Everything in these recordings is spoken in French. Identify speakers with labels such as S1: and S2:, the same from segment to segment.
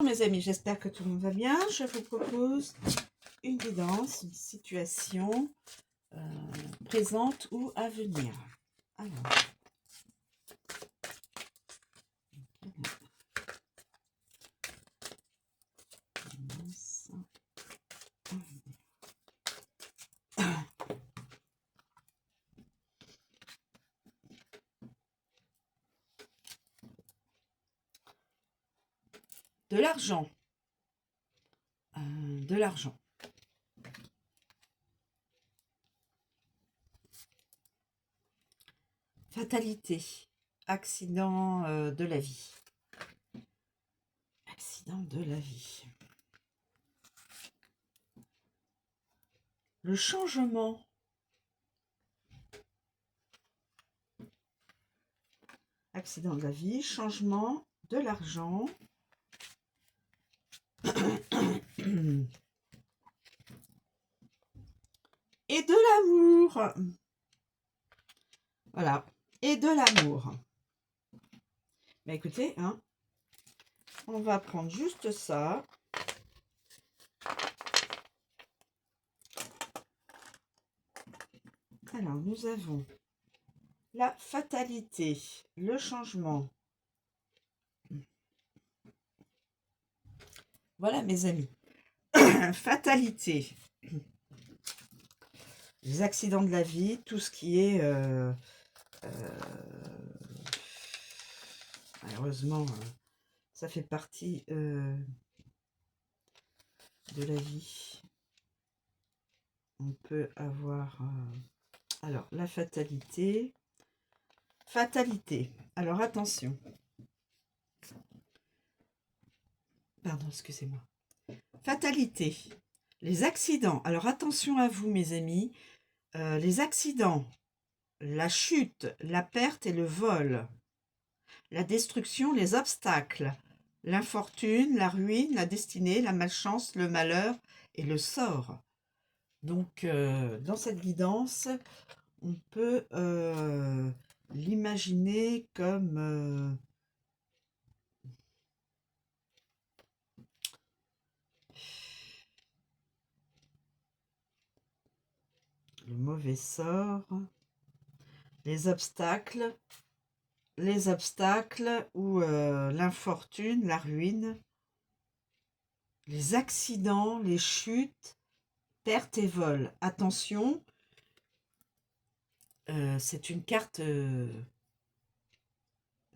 S1: Mes amis, j'espère que tout le monde va bien. Je vous propose une guidance, une situation présente ou à venir. Alors, de l'argent. De l'argent. Fatalité. Accident de la vie. Accident de la vie. Le changement. Accident de la vie, changement de l'argent. Et de l'amour. Voilà. Et de l'amour. Mais écoutez, hein, on va prendre juste ça. Alors, nous avons la fatalité, le changement. Voilà, mes amis. Fatalité. Les accidents de la vie, tout ce qui est... malheureusement, ça fait partie de la vie. On peut avoir... alors, la fatalité. Fatalité. Alors, attention. Pardon, excusez-moi. Fatalité. Les accidents. Alors, attention à vous, mes amis. Les accidents, la chute, la perte et le vol. La destruction, les obstacles. L'infortune, la ruine, la destinée, la malchance, le malheur et le sort. Donc, dans cette guidance, on peut l'imaginer comme le mauvais sort, les obstacles ou l'infortune, la ruine, les accidents, les chutes, perte et vol. Attention, c'est une carte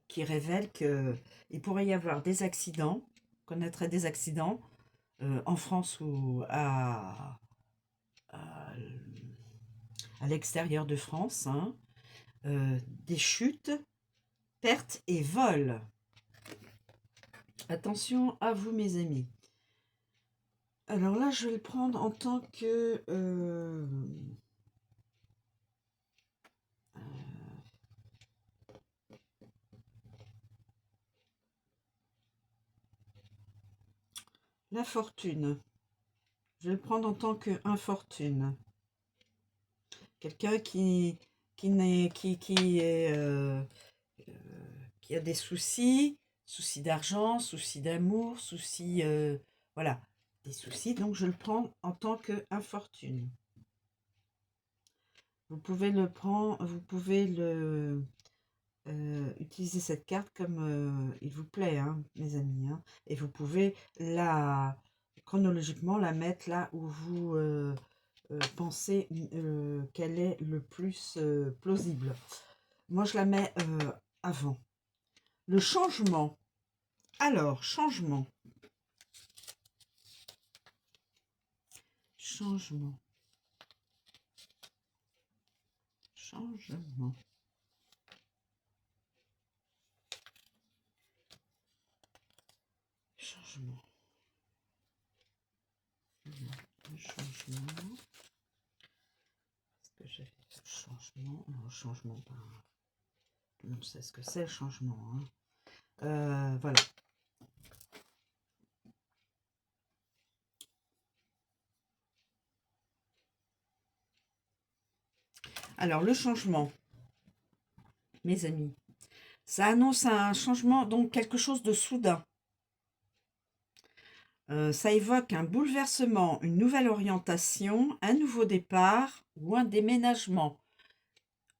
S1: qui révèle qu'il pourrait y avoir des accidents, connaîtrait des accidents en France ou à l'extérieur de France, hein, des chutes, pertes et vols. Attention à vous, mes amis. Alors là, je vais le prendre en tant que... l'infortune. Je vais le prendre en tant que infortune. Quelqu'un qui a des soucis d'argent, soucis d'amour, soucis... voilà, des soucis. Donc, je le prends en tant que infortune. Vous pouvez le prendre, vous pouvez le... utiliser cette carte comme il vous plaît, hein, mes amis, hein. Et vous pouvez chronologiquement la mettre là où vous pensez qu'elle est le plus plausible. Moi, je la mets avant. Le changement. Alors, changement. Changement. Changement. Changement. Le changement. Est-ce que j'ai fait le changement? Non, le changement, on sait ce que c'est le changement, hein. Voilà. Alors, le changement, mes amis, ça annonce un changement, donc quelque chose de soudain. Ça évoque un bouleversement, une nouvelle orientation, un nouveau départ ou un déménagement.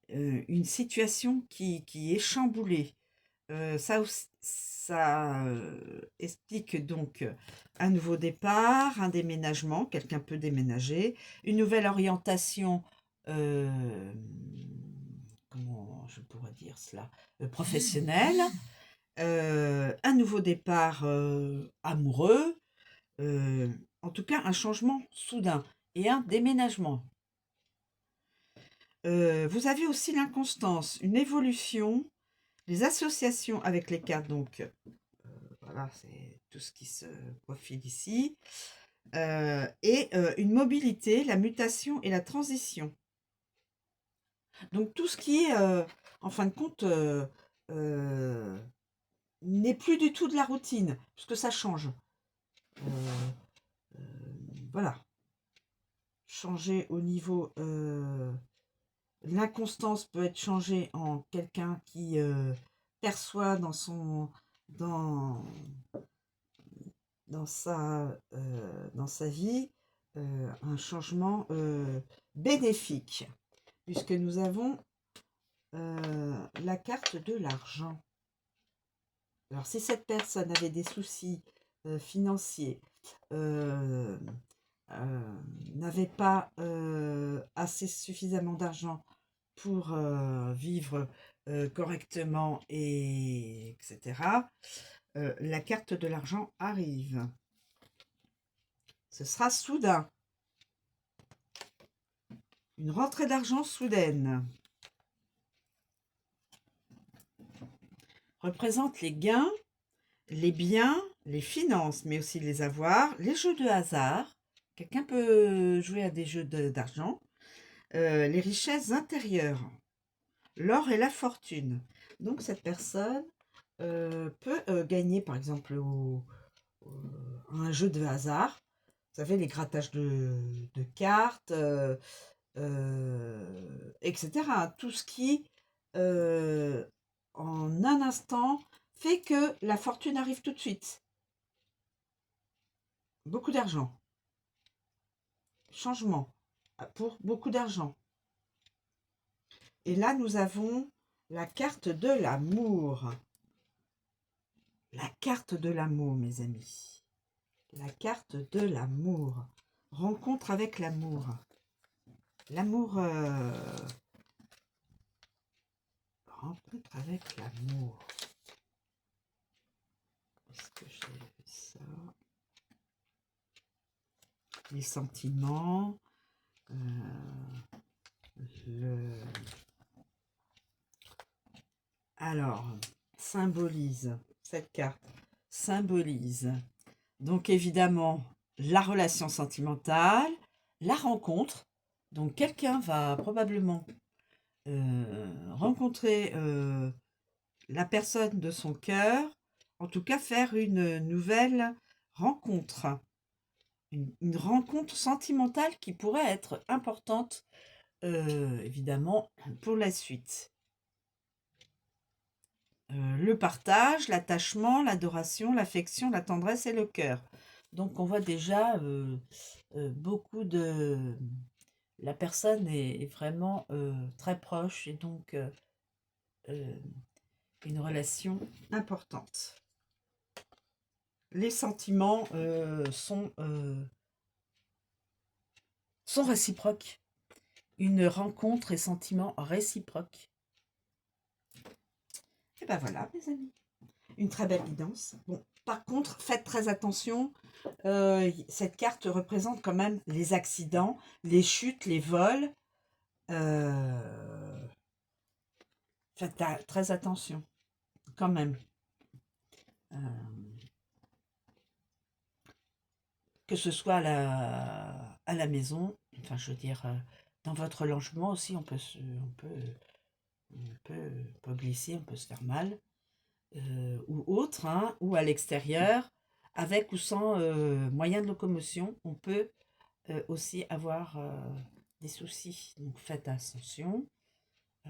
S1: Une situation qui est chamboulée. Ça explique donc un nouveau départ, un déménagement, quelqu'un peut déménager, une nouvelle orientation, comment je pourrais dire cela, professionnelle, un nouveau départ amoureux, en tout cas un changement soudain et un déménagement. Vous avez aussi l'inconstance, une évolution, les associations avec les cartes, donc voilà, c'est tout ce qui se profile ici, et une mobilité, la mutation et la transition. Donc tout ce qui est, en fin de compte, euh, n'est plus du tout de la routine, puisque ça change. Euh, voilà, changer au niveau... l'inconstance peut être changée en quelqu'un qui perçoit dans, dans sa vie un changement bénéfique, puisque nous avons la carte de l'argent. Alors, si cette personne avait des soucis financiers, euh, n'avait pas assez suffisamment d'argent pour vivre correctement, et etc., la carte de l'argent arrive. Ce sera soudain. Une rentrée d'argent soudaine. Représente les gains, les biens, les finances, mais aussi les avoirs, les jeux de hasard. Quelqu'un peut jouer à des jeux d'argent. Les richesses intérieures, l'or et la fortune. Donc cette personne peut gagner par exemple un jeu de hasard. Vous savez, les grattages de cartes, etc. Tout ce qui, en un instant, fait que la fortune arrive tout de suite. Beaucoup d'argent. Changement pour beaucoup d'argent. Et là, nous avons la carte de l'amour. La carte de l'amour, mes amis. La carte de l'amour. Rencontre avec l'amour. L'amour... rencontre avec l'amour. Est-ce que j'ai vu ça? Les sentiments. Alors, symbolise, cette carte symbolise donc évidemment la relation sentimentale, la rencontre. Donc quelqu'un va probablement rencontrer la personne de son cœur, en tout cas faire une nouvelle rencontre, une rencontre sentimentale qui pourrait être importante évidemment pour la suite. Le partage, l'attachement, l'adoration, l'affection, la tendresse et le cœur. Donc on voit déjà beaucoup de... La personne est vraiment très proche et donc une relation importante. Les sentiments sont réciproques. Une rencontre et sentiments réciproques. Et ben voilà, mes amis. Une très belle guidance. Bon, par contre, faites très attention. Cette carte représente quand même les accidents, les chutes, les vols. Faites très attention, quand même. Que ce soit à la maison, enfin, je veux dire, dans votre logement aussi, on peut glisser, on peut se faire mal. Ou autre, hein, ou à l'extérieur, avec ou sans moyen de locomotion, on peut aussi avoir des soucis. Donc faites attention,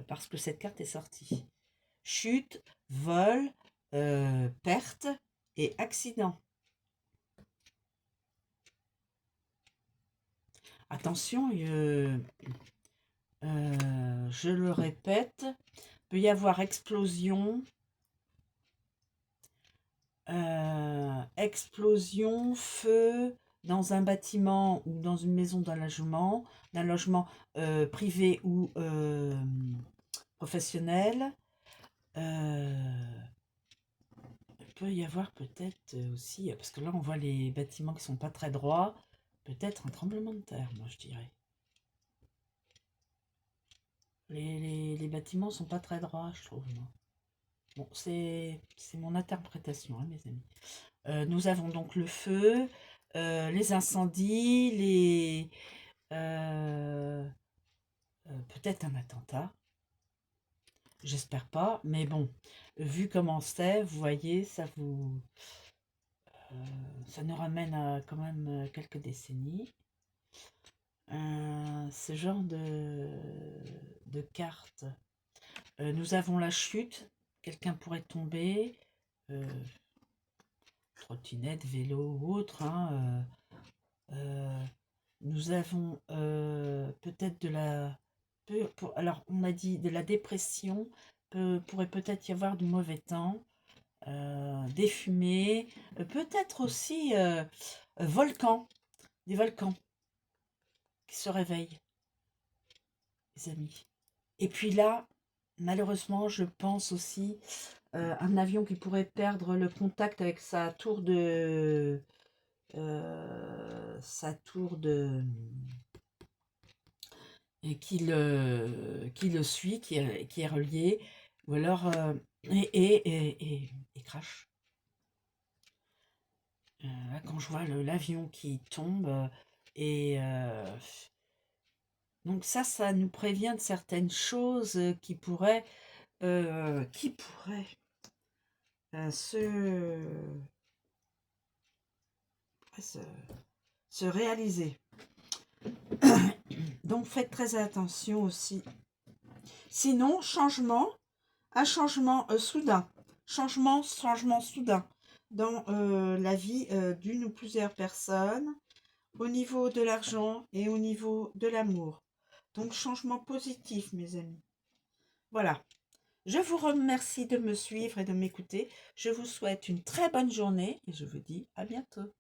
S1: parce que cette carte est sortie. Chute, vol, perte et accident. Attention, je le répète, peut y avoir explosion, feu dans un bâtiment ou dans une maison d'un logement privé ou professionnel. Il peut y avoir peut-être aussi, parce que là on voit les bâtiments qui sont pas très droits, peut-être un tremblement de terre, moi je dirais. Les bâtiments sont pas très droits, je trouve, moi. Bon, c'est mon interprétation, hein, mes amis. Nous avons donc le feu, les incendies, peut-être un attentat. J'espère pas, mais bon, vu comment c'est, vous voyez, ça nous ramène à quand même quelques décennies. Ce genre de carte. Nous avons la chute, quelqu'un pourrait tomber, trottinette, vélo ou autre, hein, nous avons peut-être de la... alors, on a dit de la dépression, pourrait peut-être y avoir du mauvais temps, des fumées, peut-être aussi volcans, des volcans qui se réveillent, les amis. Et puis là, malheureusement, je pense aussi un avion qui pourrait perdre le contact avec sa tour de... et qui le suit, qui est relié, ou alors et crash. Là, quand je vois l'avion qui tombe, et donc ça nous prévient de certaines choses qui pourraient se, se réaliser. Donc faites très attention aussi. Sinon, un changement soudain, changement soudain dans la vie d'une ou plusieurs personnes, au niveau de l'argent et au niveau de l'amour. Donc changement positif, mes amis. Voilà. Je vous remercie de me suivre et de m'écouter. Je vous souhaite une très bonne journée et je vous dis à bientôt.